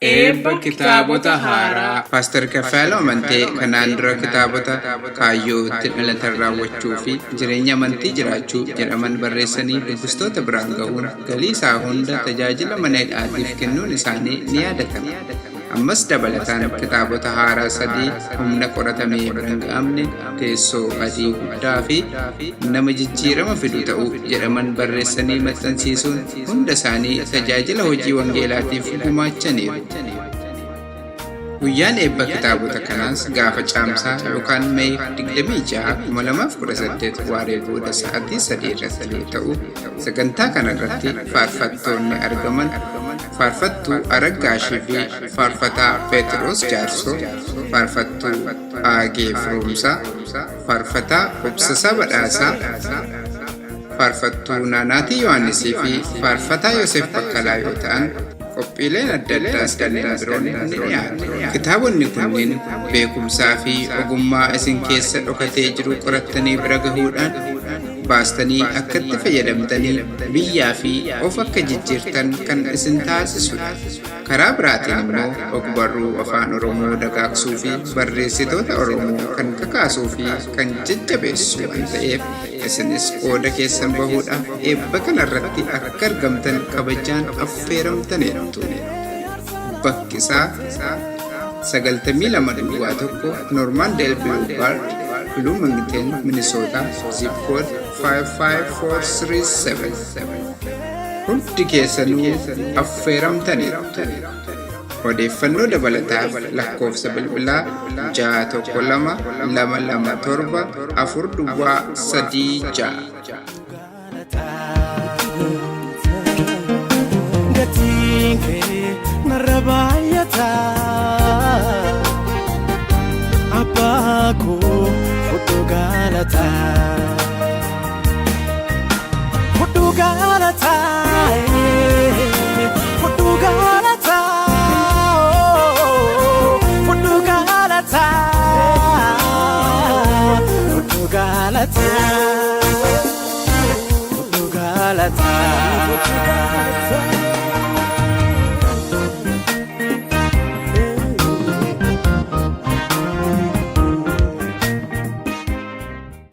Eebba kitaabota haaraa. Paaster Kaffaloo Amantee kanaan dura kitaabota kaayyoo itti dhalatan raawwachuu fi jireenya amantii jiraachuu jedhaman barreessanii dubbistoota biraan ga'uun galii isaa hunda tajaajila mana hidhaatiif kennuun isaanii ni yaadatama. Ammas dabalataan kitaabota haaraa 3 humna qoratamee hin ga'amne, teessoo adii guddaa fi nama jijjiirama fidu ta'uu jedhaman barreessanii maxxansiisuun hunda isaanii tajaajila hojii wangeelaatiif gumaachaniiru. Guyyaan eebba kitaabota kanaas gaafa caamsaa yookaan Mee 26 2018 waaree booda sa'aatii 3 irratti yoo ta'u, sagantaa kanarratti faarfattoonni argaman faarfattuu Araggaashii fi faarfataa Pheexiroos Jaarsoo, faarfattuu Aagee Firoomsaa, faarfataa Obsasaa Badhaasaa, faarfattuu Naanaatii Yohaannisii fi faarfataa Yoosef Bakkalaa yoo ta'an, qophiileen adda addaas kanneen biroon ni dhiyaatu. Kitaabonni kunneen beekumsaa fi ogummaa isin keessa dhokatee jiru qorattanii bira gahuudhaan baastanii akka itti fayyadamtanii biyyaa fi of akka jijjiirtan kan isin taasisudha. Karaa biraatiin immoo ogbarruu afaan Oromoo dagaagsuu fi barreessitoota Oromoo kan kakaasuu fi kan jajjabeessu waan ta'eef isinis qooda keessan bahuudhaaf eebba kanarratti akka argamtan kabajaan affeeramtaniirtu. Bakki isaa 92 Norman Del Boulevard, Bloomington, Minnesota, zip code 55437. Hundi keessanuu affeeramtaniirtu. Odeeffannoo dabalataaf lakkoofsa bilbilaa 6122274 Abbaako fudhu galata.